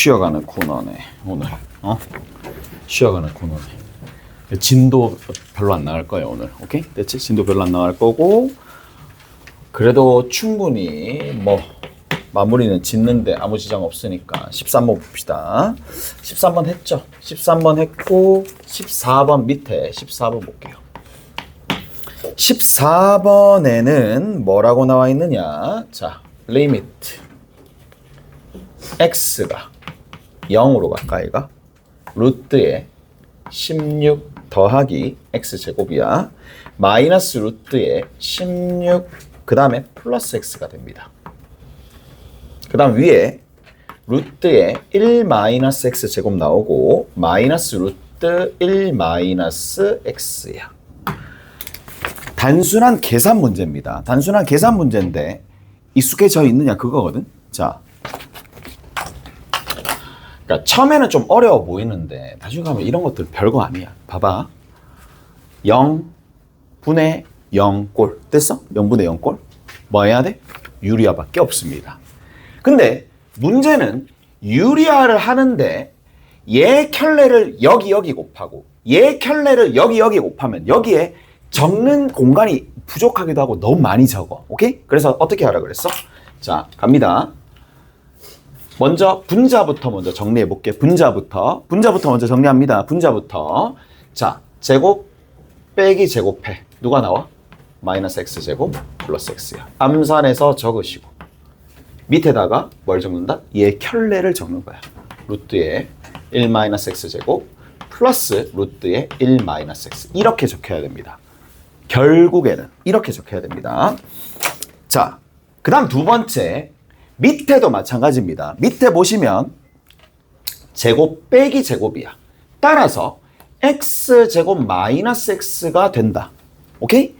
쉬어가는 코너네 오늘. 쉬어가는 코너네. 진도 별로 안 나갈 거예요 오늘. 오케이? 됐지? 진도 별로 안 나갈 거고, 그래도 충분히 뭐 마무리는 짓는데 아무 지장 없으니까 13번 봅시다. 13번 했죠? 13번 했고 14번 밑에 14번 볼게요. 14번에는 뭐라고 나와 있느냐? 자, 리미트 x가 0으로 가까이 가 루트에 16 더하기 x제곱이야. 마이너스 루트에 16 그 다음에 플러스 x가 됩니다. 그 다음 위에 루트에 1 마이너스 x제곱 나오고 마이너스 루트 1 마이너스 x야. 단순한 계산 문제입니다. 단순한 계산 문제인데 익숙해져 있느냐 그거거든. 자, 그러니까 처음에는 좀 어려워 보이는데 나중에 가면 이런 것들 별거 아니야. 봐봐. 0분의 0꼴 됐어? 0분의 0꼴 뭐 해야 돼? 유리화밖에 없습니다. 근데 문제는 유리화를 하는데 얘 켤레를 여기 곱하고 얘 켤레를 여기 곱하면 여기에 적는 공간이 부족하기도 하고 너무 많이 적어. 오케이? 그래서 어떻게 하라 그랬어? 자, 갑니다. 먼저 분자부터 먼저 정리해 볼게. 분자부터 먼저 정리합니다. 분자부터. 자, 제곱 빼기 제곱해. 누가 나와? 마이너스 x제곱 플러스 x야. 암산해서 적으시고 밑에다가 뭘 적는다? 얘 켤레를 적는 거야. 루트에 1 마이너스 x제곱 플러스 루트에 1 마이너스 x. 이렇게 적혀야 됩니다. 결국에는 이렇게 적혀야 됩니다. 자, 그 다음 두 번째 밑에도 마찬가지입니다. 밑에 보시면 제곱 빼기 제곱이야. 따라서 x제곱 마이너스 x가 된다. 오케이?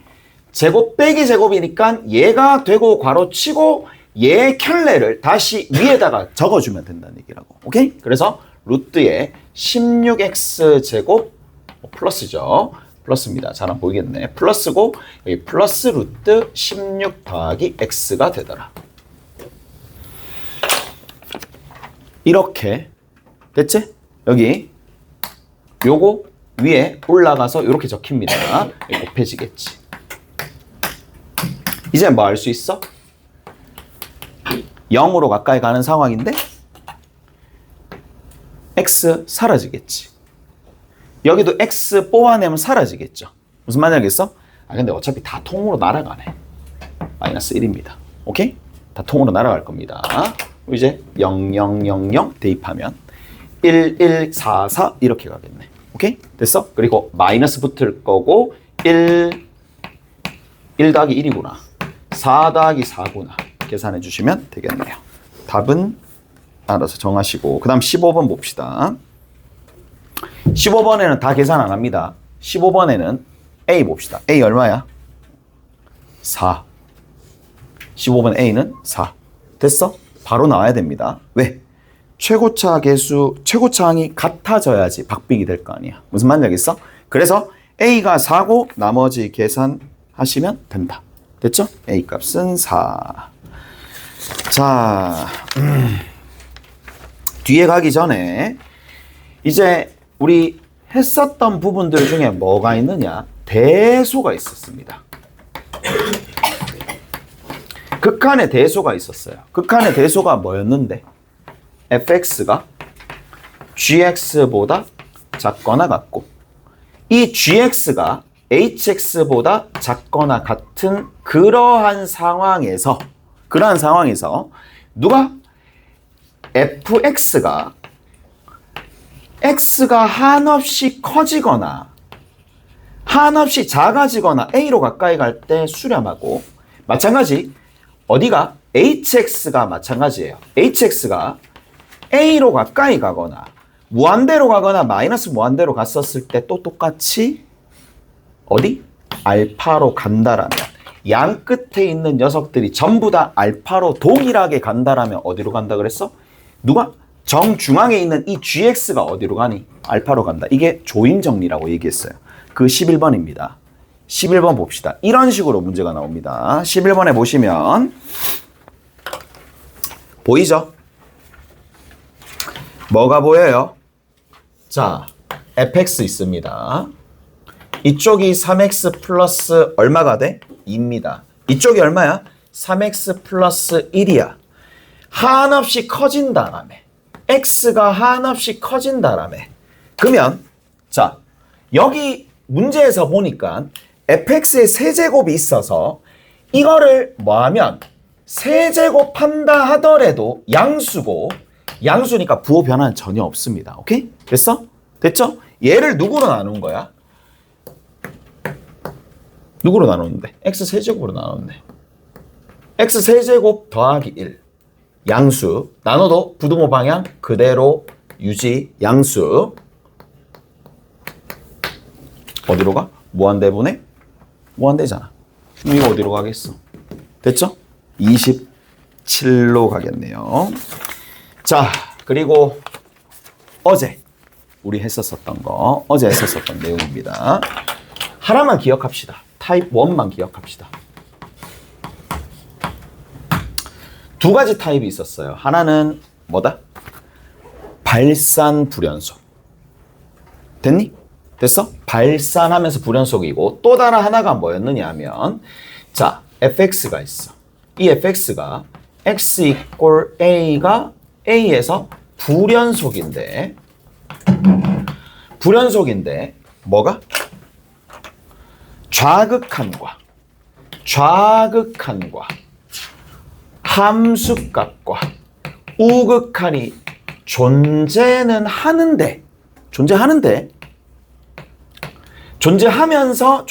제곱 빼기 제곱이니까 얘가 되고 괄호 치고 얘 켤레를 다시 위에다가 적어주면 된다는 얘기라고. 오케이? 그래서 루트에 16x제곱 플러스죠. 플러스입니다. 잘 안 보이겠네. 플러스고 여기 플러스 루트 16 더하기 x가 되더라. 이렇게 됐지? 여기 요거 위에 올라가서 이렇게 적힙니다. 곱해지겠지. 이제 뭐 할 수 있어? 0으로 가까이 가는 상황인데 x 사라지겠지. 여기도 x 뽑아내면 사라지겠죠. 무슨 말인지 알겠어? 근데 어차피 다 통으로 날아가네. 마이너스 1입니다. 오케이? 다 통으로 날아갈 겁니다. 이제 0, 0, 0, 0 대입하면 1, 1, 4, 4 이렇게 가겠네. 오케이? 됐어? 그리고 마이너스 붙을 거고 1 더하기 1이구나. 4 더하기 4구나. 계산해 주시면 되겠네요. 답은 알아서 정하시고 그 다음 15번 봅시다. 15번에는 다 계산 안 합니다. 15번에는 A 봅시다. A 얼마야? 4. 15번 A는 4. 됐어? 바로 나와야 됩니다. 왜? 최고차 계수, 최고차항이 같아져야지 박빙이 될 거 아니야. 무슨 말인지 알겠어? 그래서 A가 4고 나머지 계산하시면 된다. 됐죠? A 값은 4. 자, 뒤에 가기 전에 이제 우리 했었던 부분들 중에 뭐가 있느냐? 대소가 있었습니다. 극한의 대소가 있었어요. 극한의 대소가 뭐였는데? fx가 gx보다 작거나 같고 이 gx가 hx보다 작거나 같은 그러한 상황에서 누가? fx가 x가 한없이 커지거나 한없이 작아지거나 a로 가까이 갈 때 수렴하고 마찬가지 어디가? hx가 마찬가지예요. hx가 a로 가까이 가거나 무한대로 가거나 마이너스 무한대로 갔었을 때 또 똑같이 어디? 알파로 간다라면 양 끝에 있는 녀석들이 전부 다 알파로 동일하게 간다라면 어디로 간다 그랬어? 누가? 정중앙에 있는 이 gx가 어디로 가니? 알파로 간다. 이게 조임 정리라고 얘기했어요. 그 11번입니다. 11번 봅시다. 이런 식으로 문제가 나옵니다. 11번에 보시면 보이죠? 뭐가 보여요? 자, fx 있습니다. 이쪽이 3x 플러스 얼마가 돼? 2입니다. 이쪽이 얼마야? 3x 플러스 1이야. 한없이 커진다라며. x가 한없이 커진다라며. 그러면 자, 여기 문제에서 보니까 fx의 세제곱이 있어서 이거를 뭐하면 세제곱한다 하더라도 양수고, 양수니까 부호 변화는 전혀 없습니다. 오케이? 됐어? 됐죠? 얘를 누구로 나눈 거야? 누구로 나누는데? x세제곱으로 나눴네. x세제곱 더하기 1. 양수. 나눠도 부등호 방향 그대로 유지. 양수. 어디로 가? 무한대분의 무한대잖아. 그럼 이거 어디로 가겠어? 됐죠? 27로 가겠네요. 자, 그리고 어제 우리 했었던 거, 어제 했었던 내용입니다. 하나만 기억합시다. 타입 1만 기억합시다. 두 가지 타입이 있었어요. 하나는 뭐다? 발산 불연속. 됐니? 됐어? 발산하면서 불연속이고, 또 다른 하나가 뭐였느냐 하면, 자, fx가 있어. 이 fx가 x 이꼴 a가 a에서 불연속인데 뭐가? 좌극한과 함수값과 우극한이 존재하면서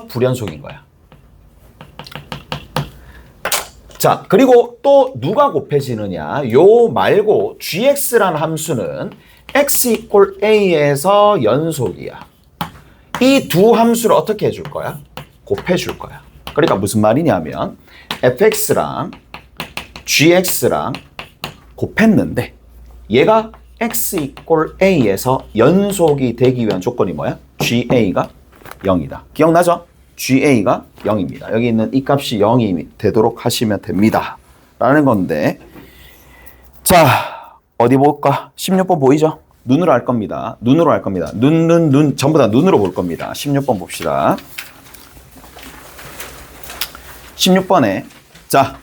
불연속인 거야. 자, 그리고 또 누가 곱해지느냐? 요 말고 gx라는 함수는 x 이꼴 a에서 연속이야. 이 두 함수를 어떻게 해줄 거야? 곱해줄 거야. 그러니까 무슨 말이냐면 fx랑 gx랑 곱했는데 얘가 x 이꼴 a에서 연속이 되기 위한 조건이 뭐야? ga가 0이다. 기억나죠? ga가 0입니다. 여기 있는 이 값이 0이 되도록 하시면 됩니다. 라는 건데, 자, 어디 볼까? 16번 보이죠? 눈으로 할 겁니다. 눈으로 할 겁니다. 눈 전부 다 눈으로 볼 겁니다. 16번 봅시다. 16번에 자,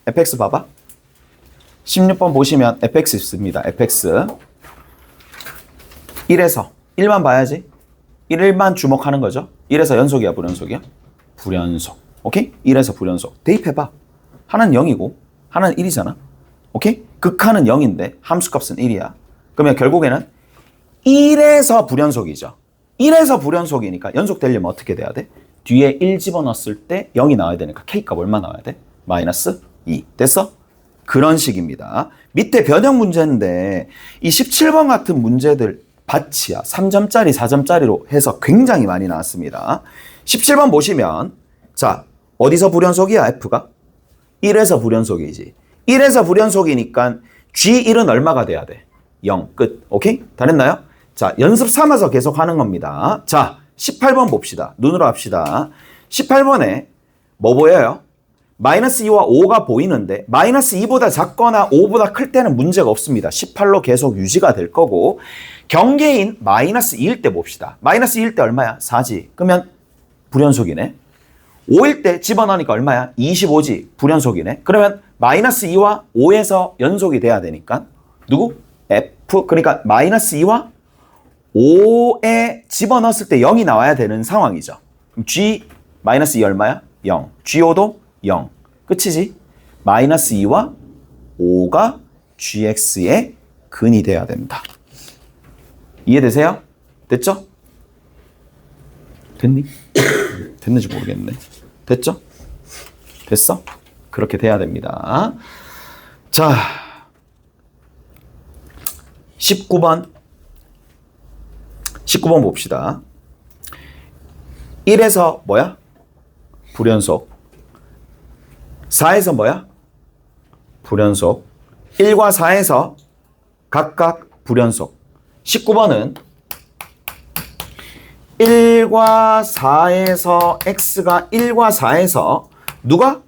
fx 봐봐. 16번 보시면 fx 있습니다. fx 1에서 1만 봐야지. 1만 주목하는 거죠. 1에서 연속이야, 불연속이야? 불연속. 오케이? 1에서 불연속. 대입해봐. 하나는 0이고 하나는 1이잖아. 오케이? 극한은 0인데 함수값은 1이야. 그러면 결국에는 1에서 불연속이죠. 1에서 불연속이니까 연속되려면 어떻게 돼야 돼? 뒤에 1 집어넣었을 때 0이 나와야 되니까 K값 얼마 나와야 돼? 마이너스 2. 됐어? 그런 식입니다. 밑에 변형 문제인데 이 17번 같은 문제들 바치야 3점짜리, 4점짜리로 해서 굉장히 많이 나왔습니다. 17번 보시면 자, 어디서 불연속이야? F가? 1에서 불연속이지. 1에서 불연속이니까 G1은 얼마가 돼야 돼? 0. 끝. 오케이? 다 됐나요? 자, 연습 삼아서 계속 하는 겁니다. 자, 18번 봅시다. 눈으로 합시다. 18번에 뭐 보여요? 마이너스 2와 5가 보이는데 마이너스 2보다 작거나 5보다 클 때는 문제가 없습니다. 18로 계속 유지가 될 거고, 경계인 마이너스 2일 때 봅시다. 마이너스 2일 때 얼마야? 4지. 그러면 불연속이네. 5일 때 집어넣으니까 얼마야? 25지. 불연속이네. 그러면 마이너스 2와 5에서 연속이 돼야 되니까 누구? F. 그러니까 마이너스 2와 5에 집어넣었을 때 0이 나와야 되는 상황이죠. 그럼 G 마이너스 2 얼마야? 0. G5도 0. 끝이지? 마이너스 2와 5가 GX의 근이 돼야 된다. 이해되세요? 됐죠? 됐니? 됐는지 모르겠네. 됐죠? 됐어? 그렇게 돼야 됩니다. 자, 19번 봅시다. 1에서 뭐야? 불연속. 4에서 뭐야? 불연속. 1과 4에서 각각 불연속. 19번은 1과 4에서 x가 1과 4에서 누가?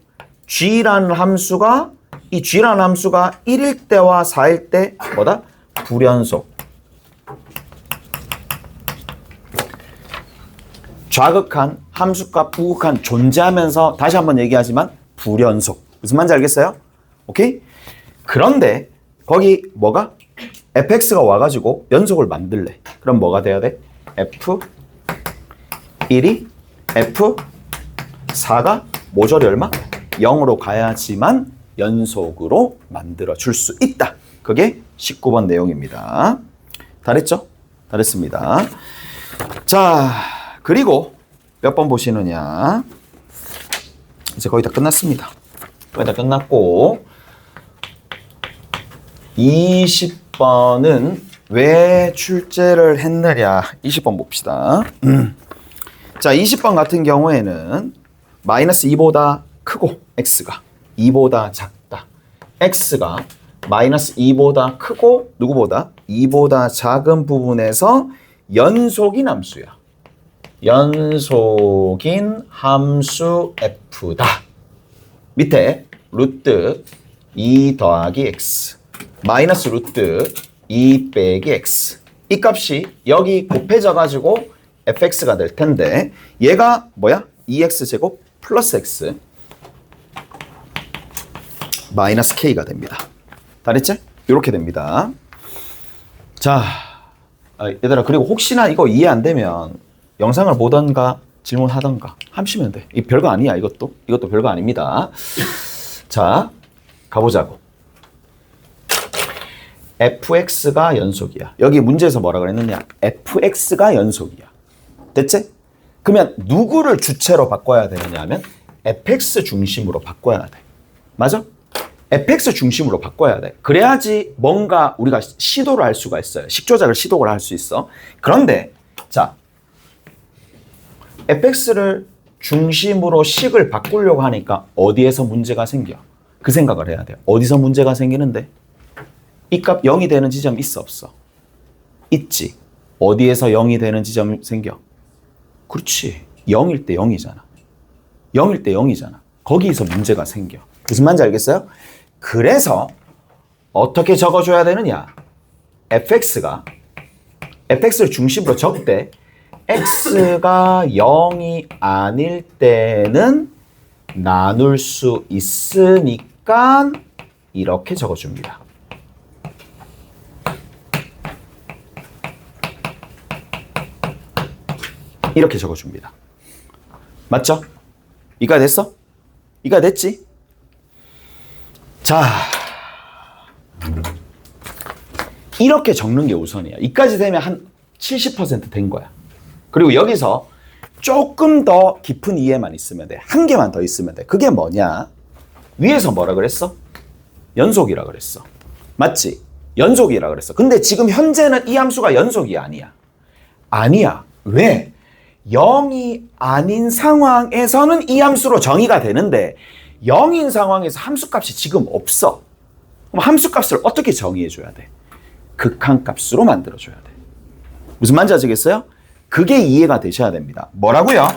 g라는 함수가 이 g라는 함수가 1일 때와 4일 때 뭐다? 불연속. 좌극한, 함수값, 부극한 존재하면서 다시 한번 얘기하지만 불연속. 무슨 말인지 알겠어요? 오케이? 그런데 거기 뭐가? fx가 와가지고 연속을 만들래. 그럼 뭐가 돼야 돼? f1이 f4가 모조리 얼마? 0으로 가야지만 연속으로 만들어 줄 수 있다. 그게 19번 내용입니다. 잘했죠? 잘했습니다. 자, 그리고 몇 번 보시느냐. 이제 거의 다 끝났습니다. 거의 다 끝났고 20번은 왜 출제를 했느냐. 20번 봅시다. 자, 20번 같은 경우에는 마이너스 2보다 크고 x가 2보다 작다. x가 마이너스 2보다 크고 누구보다? 2보다 작은 부분에서 연속인 함수야. 연속인 함수 f다. 밑에 루트 2 더하기 x 마이너스 루트 2 빼기 x 이 값이 여기 곱해져 가지고 fx가 될 텐데 얘가 뭐야? 2x제곱 플러스 x 마이너스 k가 됩니다. 잘했지? 이렇게 됩니다. 자, 얘들아, 그리고 혹시나 이거 이해 안 되면 영상을 보던가 질문하던가 하시면 돼. 이 별거 아니야. 이것도 별거 아닙니다. 자, 가보자고. fx가 연속이야. 여기 문제에서 뭐라 그랬느냐? fx가 연속이야. 됐지? 그러면 누구를 주체로 바꿔야 되느냐 하면 fx 중심으로 바꿔야 돼. 맞아? fx 중심으로 바꿔야 돼. 그래야지 뭔가 우리가 시도를 할 수가 있어요. 식조작을 시도를 할 수 있어. 그런데 자, fx를 중심으로 식을 바꾸려고 하니까 어디에서 문제가 생겨? 그 생각을 해야 돼요. 어디서 문제가 생기는데? 이 값 0이 되는 지점 있어 없어? 있지. 어디에서 0이 되는 지점이 생겨? 그렇지. 0일 때 0이잖아. 0일 때 0이잖아. 거기서 문제가 생겨. 무슨 말인지 알겠어요? 그래서 어떻게 적어줘야 되느냐? fx를 중심으로 적되 x가 0이 아닐 때는 나눌 수 있으니까 이렇게 적어줍니다. 이렇게 적어줍니다. 맞죠? 이가 됐어? 이가 됐지? 자, 이렇게 적는 게 우선이야. 이까지 되면 한 70% 된 거야. 그리고 여기서 조금 더 깊은 이해만 있으면 돼. 한 개만 더 있으면 돼. 그게 뭐냐? 위에서 뭐라 그랬어? 연속이라 그랬어. 맞지? 연속이라 그랬어. 근데 지금 현재는 이 함수가 연속이 아니야. 아니야. 왜? 0이 아닌 상황에서는 이 함수로 정의가 되는데 0인 상황에서 함수값이 지금 없어. 그럼 함수값을 어떻게 정의해줘야 돼? 극한값으로 만들어줘야 돼. 무슨 말인지 아시겠어요? 그게 이해가 되셔야 됩니다. 뭐라고요?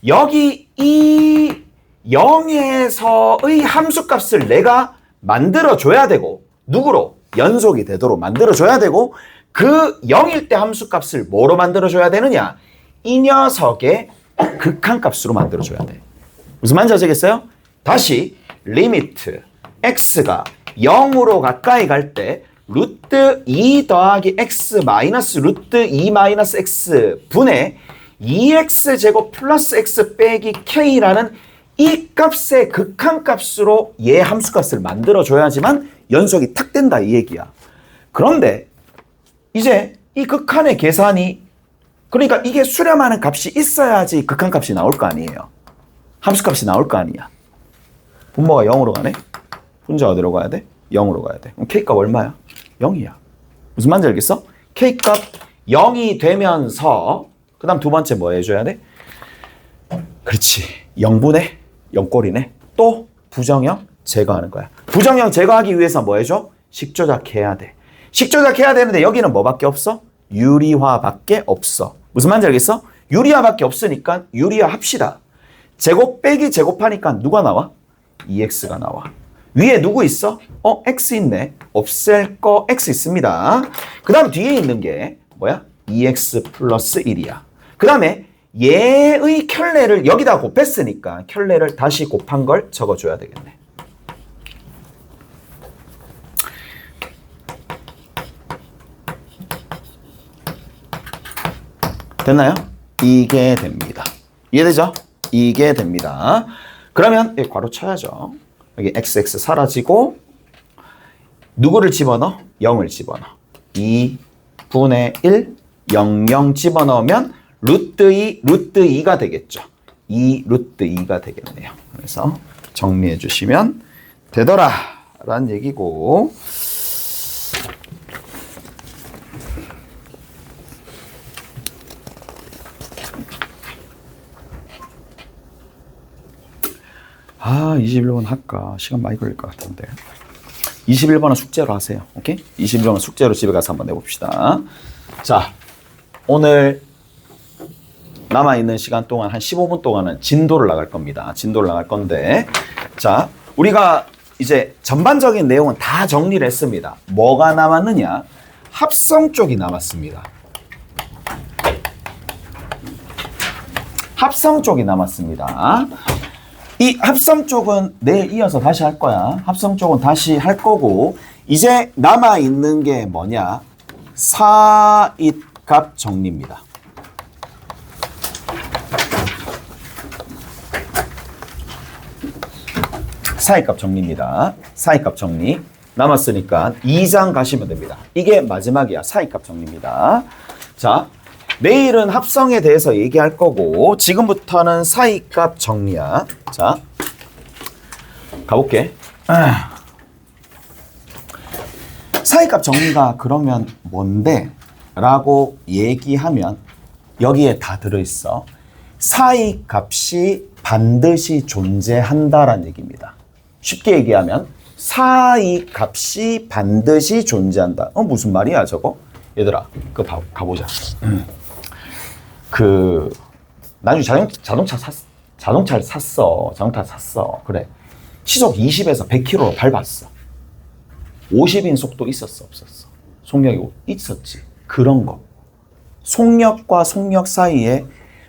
여기 이 0에서의 함수값을 내가 만들어줘야 되고 누구로? 연속이 되도록 만들어줘야 되고 그 0일 때 함수값을 뭐로 만들어줘야 되느냐? 이 녀석의 극한값으로 만들어줘야 돼. 무슨 말인지 아시겠어요? 다시 리미트 x가 0으로 가까이 갈 때 루트 2 더하기 x 마이너스 루트 2 마이너스 x 분의 2x제곱 플러스 x 빼기 k라는 이 값의 극한값으로 얘 함수값을 만들어줘야지만 연속이 탁 된다 이 얘기야. 그런데 이제 이 극한의 계산이 그러니까 이게 수렴하는 값이 있어야지 극한값이 나올 거 아니에요. 함수값이 나올 거 아니야. 분모가 0으로 가네? 분자가 어디로 가야 돼? 0으로 가야 돼. 그럼 K값 얼마야? 0이야. 무슨 말인지 알겠어? K값 0이 되면서 그 다음 두 번째 뭐 해줘야 돼? 그렇지. 0분의 0꼴이네. 또 부정형 제거하는 거야. 부정형 제거하기 위해서 뭐 해줘? 식조작해야 돼. 식조작해야 되는데 여기는 뭐밖에 없어? 유리화밖에 없어. 무슨 말인지 알겠어? 유리화밖에 없으니까 유리화 합시다. 제곱 빼기 제곱하니까 누가 나와? 2x가 나와. 위에 누구 있어? x 있네. 없앨 거 x 있습니다. 그 다음 뒤에 있는 게 뭐야? 2x 플러스 1이야. 그 다음에 얘의 켤레를 여기다 곱했으니까 켤레를 다시 곱한 걸 적어줘야 되겠네. 됐나요? 이게 됩니다. 이해되죠? 이게 됩니다. 그러면 여기 괄호 쳐야죠. 여기 xx 사라지고 누구를 집어넣어? 0을 집어넣어. 2분의 1, 0 집어넣으면 루트 2, 루트 2가 되겠죠. 2 루트 2가 되겠네요. 그래서 정리해 주시면 되더라 라는 얘기고, 아, 21번 할까? 시간 많이 걸릴 것 같은데. 21번은 숙제로 하세요. 오케이? 21번은 숙제로 집에 가서 한번 내봅시다. 자, 오늘 남아있는 시간 동안 한 15분 동안은 진도를 나갈 겁니다. 진도를 나갈 건데, 자, 우리가 이제 전반적인 내용은 다 정리를 했습니다. 뭐가 남았느냐? 합성 쪽이 남았습니다. 합성 쪽이 남았습니다. 이 합성 쪽은 내일 이어서 다시 할 거야. 합성 쪽은 다시 할 거고, 이제 남아있는 게 뭐냐? 사잇값 정리입니다. 사잇값 정리입니다. 사잇값 정리. 남았으니까 2장 가시면 됩니다. 이게 마지막이야. 사잇값 정리입니다. 자, 내일은 합성에 대해서 얘기할 거고, 지금부터는 사잇값 정리야. 자, 가볼게. 사잇값 정리가 그러면 뭔데? 라고 얘기하면 여기에 다 들어있어. 사잇값이 반드시 존재한다라는 얘기입니다. 쉽게 얘기하면 사잇값이 반드시 존재한다. 무슨 말이야 저거? 얘들아, 그거 가보자. 나중에 자동차를 샀어. 그래. 시속 20에서 100km로 밟았어. 50인 속도 있었어, 없었어? 속력이 있었지. 그런 거. 속력과 속력 사이에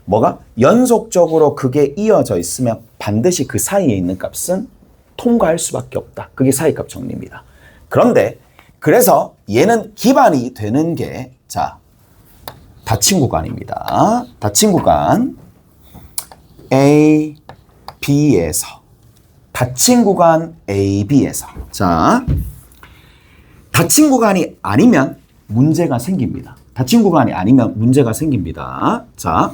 뭐가 연속적으로 그게 이어져 있으면 반드시 그 사이에 있는 값은 통과할 수밖에 없다. 그게 사잇값 정리입니다. 그런데 그래서 얘는 기반이 되는 게, 자, 닫힌 구간입니다. 닫힌 구간 A, B에서, 닫힌 구간 A, B에서. 자, 닫힌 구간이 아니면 문제가 생깁니다. 닫힌 구간이 아니면 문제가 생깁니다. 자,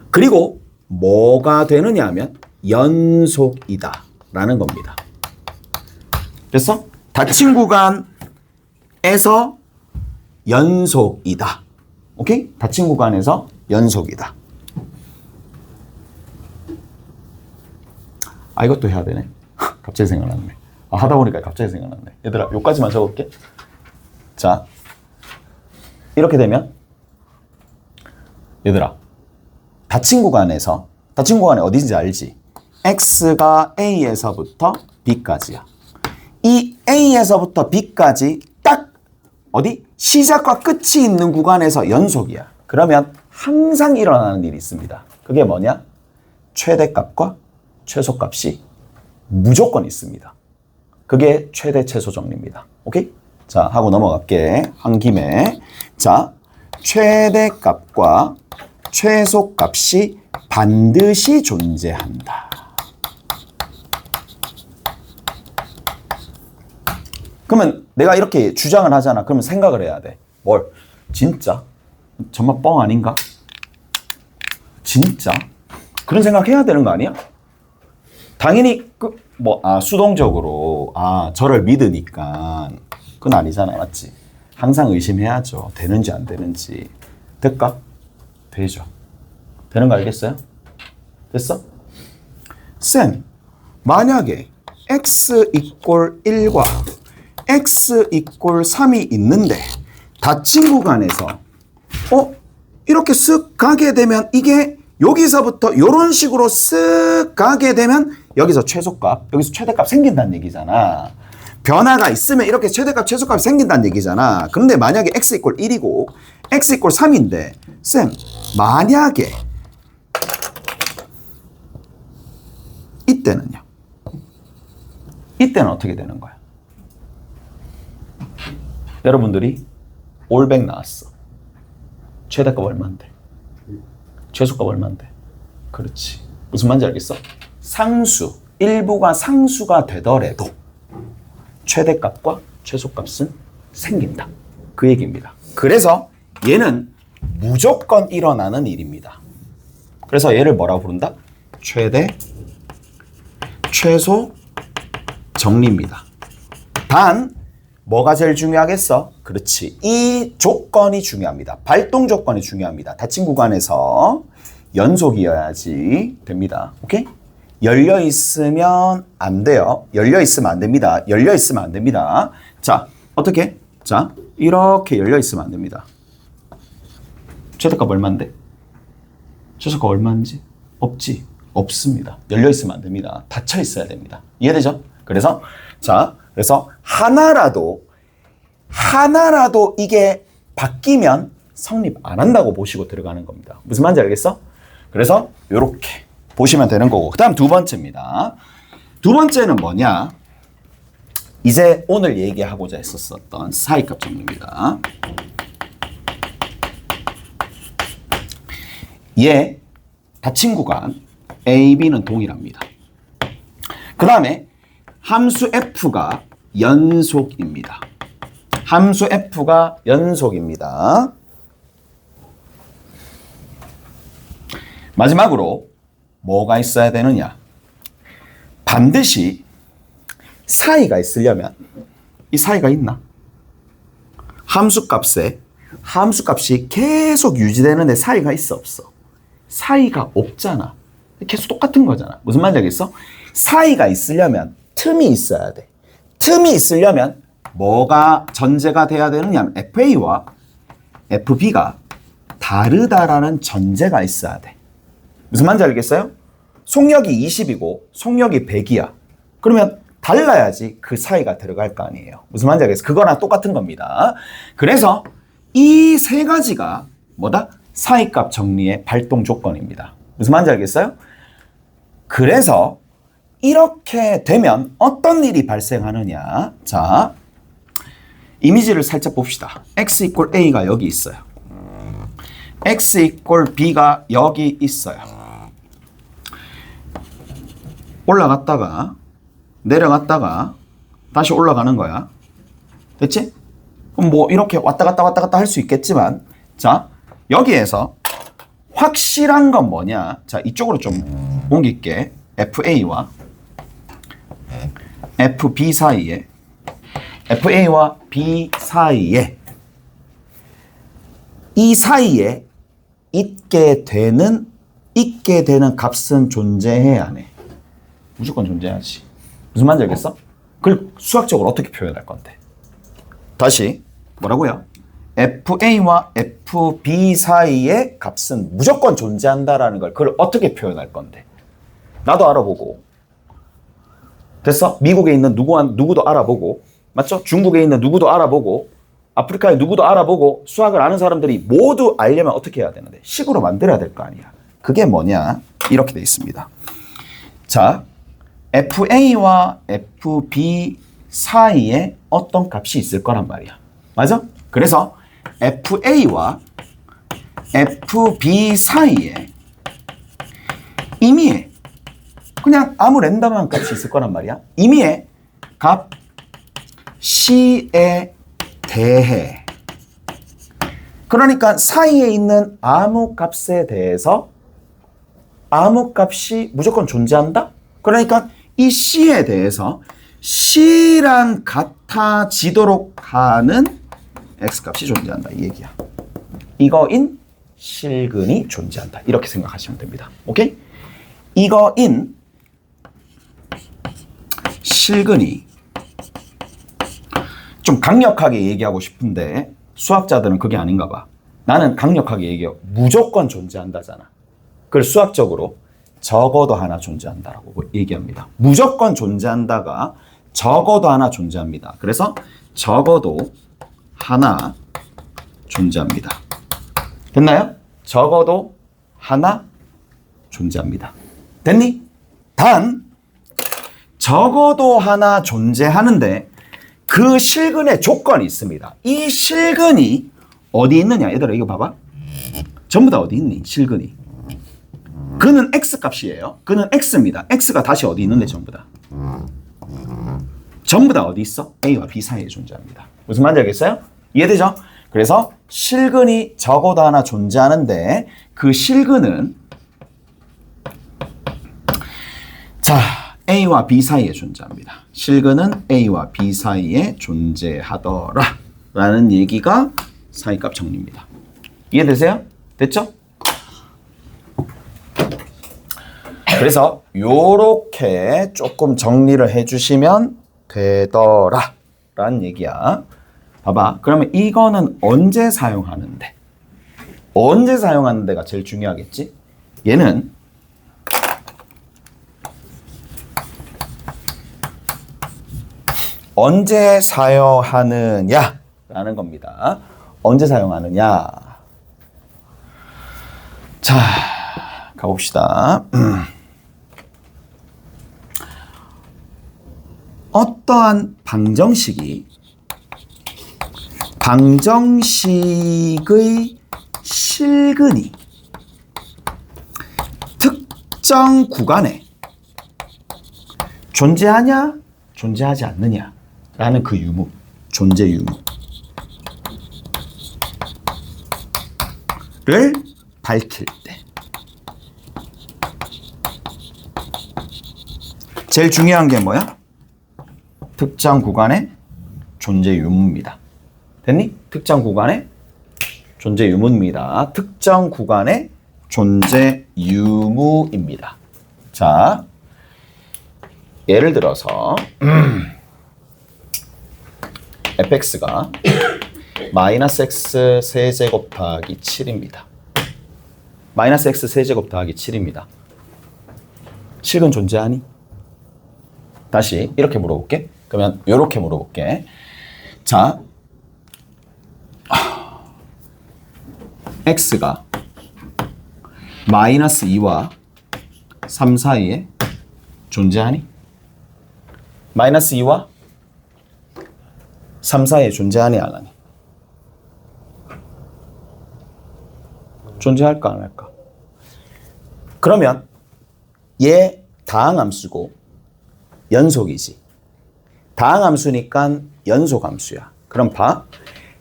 그리고 뭐가 되느냐 하면 연속이다 라는 겁니다. 그래서 닫힌 구간에서 연속이다. 오케이? 닫힌 구간에서 연속이다. 아, 이것도 해야 되네. 갑자기 생각났네. 하다 보니까 갑자기 생각났네. 얘들아, 요까지만 적을게. 자, 이렇게 되면 얘들아, 닫힌 구간이 어딘지 알지? X가 A에서부터 B까지야. 이 A에서부터 B까지 딱 어디? 시작과 끝이 있는 구간에서 연속이야. 그러면 항상 일어나는 일이 있습니다. 그게 뭐냐? 최대값과 최소값이 무조건 있습니다. 그게 최대 최소 정리입니다. 오케이? 자, 하고 넘어갈게. 한 김에. 자, 최대값과 최소값이 반드시 존재한다. 그러면 내가 이렇게 주장을 하잖아. 그러면 생각을 해야 돼. 뭘? 진짜? 정말 뻥 아닌가? 진짜? 그런 생각 해야 되는 거 아니야? 당연히 수동적으로 저를 믿으니까 그건 아니잖아. 맞지? 항상 의심해야죠. 되는지 안 되는지. 될까? 되죠. 되는 거 알겠어요? 됐어? 쌤, 만약에 x = 1과 x = 3이 있는데 닫힌 구간에서 이렇게 쓱 가게 되면 이게 여기서부터 이런 식으로 쓱 가게 되면 여기서 최소값, 여기서 최대값 생긴다는 얘기잖아. 변화가 있으면 이렇게 최대값, 최소값이 생긴다는 얘기잖아. 그런데 만약에 x 이퀄 1이고 x 이퀄 3인데 쌤, 만약에 이때는요? 이때는 어떻게 되는 거야? 여러분들이 올백 나왔어. 최대값 얼마인데? 최소값 얼마인데? 그렇지. 무슨 말인지 알겠어? 상수, 일부가 상수가 되더라도 최대값과 최소값은 생긴다. 그 얘기입니다. 그래서 얘는 무조건 일어나는 일입니다. 그래서 얘를 뭐라고 부른다? 최대, 최소 정리입니다. 단 뭐가 제일 중요하겠어? 그렇지. 이 조건이 중요합니다. 발동 조건이 중요합니다. 닫힌 구간에서 연속이어야지 됩니다. 오케이? 열려 있으면 안 돼요. 열려 있으면 안 됩니다. 열려 있으면 안 됩니다. 자, 어떻게? 자, 이렇게 열려 있으면 안 됩니다. 최대값 얼마인데? 최소값 얼마인지? 없지. 없습니다. 열려 있으면 안 됩니다. 닫혀 있어야 됩니다. 이해되죠? 그래서 하나라도 이게 바뀌면 성립 안 한다고 보시고 들어가는 겁니다. 무슨 말인지 알겠어? 그래서 이렇게 보시면 되는 거고. 그 다음 두 번째입니다. 두 번째는 뭐냐? 이제 오늘 얘기하고자 했었던 사이값 정리입니다. 얘 닫힌 구간 A, B는 동일합니다. 그 다음에 함수 F가 연속입니다. 함수 F가 연속입니다. 마지막으로 뭐가 있어야 되느냐? 반드시 사이가 있으려면 이 사이가 있나? 함수값이 계속 유지되는데 사이가 있어 없어? 사이가 없잖아. 계속 똑같은 거잖아. 무슨 말인지 알겠어? 사이가 있으려면 틈이 있어야 돼. 틈이 있으려면 뭐가 전제가 돼야 되느냐? FA와 FB가 다르다라는 전제가 있어야 돼. 무슨 말인지 알겠어요? 속력이 20이고 속력이 100이야. 그러면 달라야지 그 사이가 들어갈 거 아니에요. 무슨 말인지 알겠어요? 그거랑 똑같은 겁니다. 그래서 이 세 가지가 뭐다? 사이값 정리의 발동 조건입니다. 무슨 말인지 알겠어요? 그래서 이렇게 되면 어떤 일이 발생하느냐? 자, 이미지를 살짝 봅시다. x 이퀄 a가 여기 있어요. x 이퀄 b가 여기 있어요. 올라갔다가 내려갔다가 다시 올라가는 거야. 됐지? 그럼 뭐 이렇게 왔다 갔다 할 수 있겠지만, 자, 여기에서 확실한 건 뭐냐? 자, 이쪽으로 좀 옮길게. FA와 FB 사이에, FA와 B 사이에, 이 사이에 있게 되는 값은 존재해야 해. 무조건 존재하지. 무슨 말인지 알겠어? 그걸 수학적으로 어떻게 표현할 건데? 다시 뭐라고요? FA와 FB 사이의 값은 무조건 존재한다라는 걸 그걸 어떻게 표현할 건데? 나도 알아보고, 됐어? 미국에 있는 누구도 알아보고, 맞죠? 중국에 있는 누구도 알아보고, 아프리카에 누구도 알아보고, 수학을 아는 사람들이 모두 알려면 어떻게 해야 되는데? 식으로 만들어야 될 거 아니야. 그게 뭐냐? 이렇게 돼 있습니다. 자, FA와 FB 사이에 어떤 값이 있을 거란 말이야. 맞아? 그래서 FA와 FB 사이에 임의의 그냥 아무 랜덤한 값이 있을 거란 말이야. 임의의 값 C에 대해, 그러니까 사이에 있는 아무 값에 대해서 아무 값이 무조건 존재한다? 그러니까 이 C에 대해서 C랑 같아지도록 하는 X값이 존재한다, 이 얘기야. 이거인 실근이 존재한다, 이렇게 생각하시면 됩니다. 오케이? 이거인 실근이 좀 강력하게 얘기하고 싶은데 수학자들은 그게 아닌가 봐. 나는 강력하게 얘기해요. 무조건 존재한다잖아. 그걸 수학적으로 적어도 하나 존재한다라고 얘기합니다. 무조건 존재한다가 적어도 하나 존재합니다. 그래서 적어도 하나 존재합니다. 됐나요? 적어도 하나 존재합니다. 됐니? 단 적어도 하나 존재하는데 그 실근에 조건이 있습니다. 이 실근이 어디 있느냐? 얘들아 이거 봐봐. 전부 다 어디 있니? 실근이. 그는 X값이에요. 그는 X입니다. X가 다시 어디 있는데 전부 다. 전부 다 어디 있어? A와 B 사이에 존재합니다. 무슨 말인지 알겠어요? 이해되죠? 그래서 실근이 적어도 하나 존재하는데 그 실근은 자 A와 B 사이에 존재합니다. 실근은 A와 B 사이에 존재하더라 라는 얘기가 사이값 정리입니다. 이해되세요? 됐죠? 그래서 요렇게 조금 정리를 해주시면 되더라 라는 얘기야. 봐봐. 그러면 이거는 언제 사용하는데? 언제 사용하는 데가 제일 중요하겠지? 얘는 언제 사용하느냐 라는 겁니다. 언제 사용하느냐. 자, 가봅시다. 어떠한 방정식의 실근이 특정 구간에 존재하냐, 존재하지 않느냐 라는 그 유무, 존재 유무를 밝힐 때 제일 중요한 게 뭐야? 특정 구간의 존재 유무입니다. 됐니? 특정 구간의 존재 유무입니다. 특정 구간의 존재 유무입니다. 자, 예를 들어서 fx가 마이너스 x 세제 곱하기 7입니다. 마이너스 x 세제곱 더하기 7입니다. 실근 존재하니? 다시 이렇게 물어볼게. 그러면 이렇게 물어볼게. 자, x가 마이너스 2와 3 사이에 존재하니? 마이너스 2와 3 사이에 존재하니 안 하니? 존재할까 안 할까? 그러면 얘 다항함수고 연속이지. 다항함수니까 연속함수야. 그럼 봐.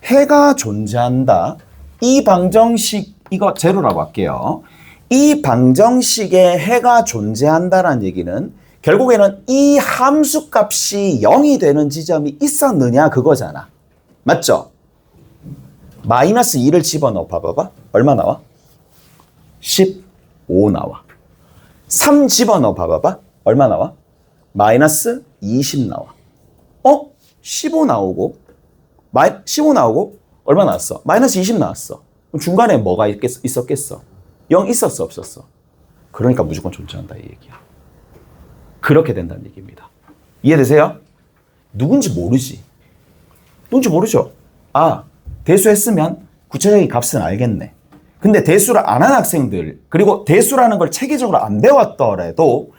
해가 존재한다. 이 방정식 이거 제로라고 할게요. 이 방정식에 해가 존재한다라는 얘기는 결국에는 이 함수값이 0이 되는 지점이 있었느냐 그거잖아. 맞죠? 마이너스 2를 집어넣어 봐봐봐. 얼마 나와? 15 나와. 3 집어넣어 봐봐봐. 얼마 나와? 마이너스 20 나와. 15 나오고 15 나오고 얼마 나왔어? 마이너스 20 나왔어. 그럼 중간에 뭐가 있었겠어? 0 있었어 없었어? 그러니까 무조건 존재한다 이 얘기야. 그렇게 된다는 얘기입니다. 이해되세요? 누군지 모르지. 누군지 모르죠? 아, 대수했으면 구체적인 값은 알겠네. 근데 대수를 안 한 학생들, 그리고 대수라는 걸 체계적으로 안 배웠더라도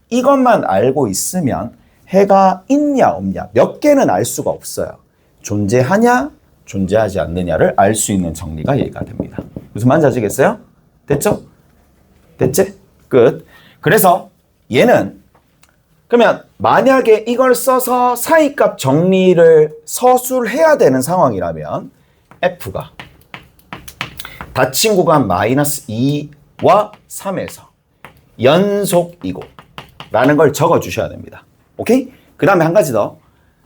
이것만 알고 있으면 해가 있냐 없냐 몇 개는 알 수가 없어요. 존재하냐 존재하지 않느냐를 알 수 있는 정리가 얘가 됩니다. 무슨 말인지 아시겠어요? 됐죠? 됐지? 끝. 그래서 얘는 그러면 만약에 이걸 써서 사이값 정리를 서술해야 되는 상황이라면 F가 닫힌 구간 마이너스 2와 3에서 연속이고 라는 걸 적어 주셔야 됩니다. 오케이? 그 다음에 한 가지 더.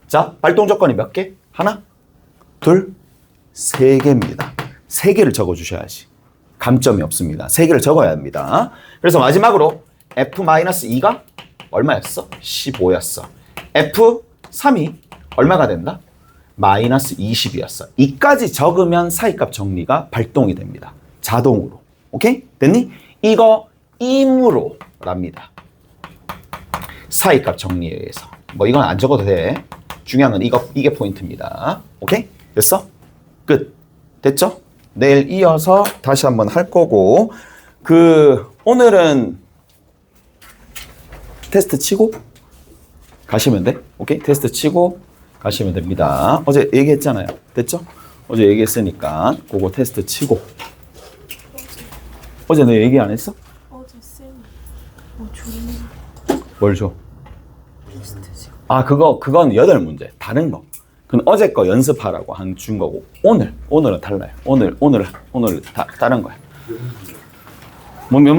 자, 발동 조건이 몇 개? 하나, 둘, 세 개입니다. 세 개를 적어 주셔야지. 감점이 없습니다. 세 개를 적어야 합니다. 그래서 마지막으로 F-2가 얼마였어? 15였어. F3이 얼마가 된다? 마이너스 20이었어. 이까지 적으면 사이값 정리가 발동이 됩니다. 자동으로. 오케이? 됐니? 이거 이므로 랍니다. 사이값 정리에 의해서. 뭐 이건 안 적어도 돼. 중요한 건 이게 포인트입니다. 오케이? 됐어? 끝. 됐죠? 내일 이어서 다시 한번 할 거고, 오늘은 테스트 치고 가시면 돼. 오케이? 테스트 치고 가시면 됩니다. 어제 얘기했잖아요. 됐죠? 어제 얘기했으니까 그거 테스트 치고. 어제 너 얘기 안 했어? 어제 쌤이 줬네. 뭘 줘? 테스트 지금. 아, 그건 8문제. 다른 거. 그건 어제 거 연습하라고 준 거고, 오늘은 달라요. 오늘 다른 거야. 뭐 몇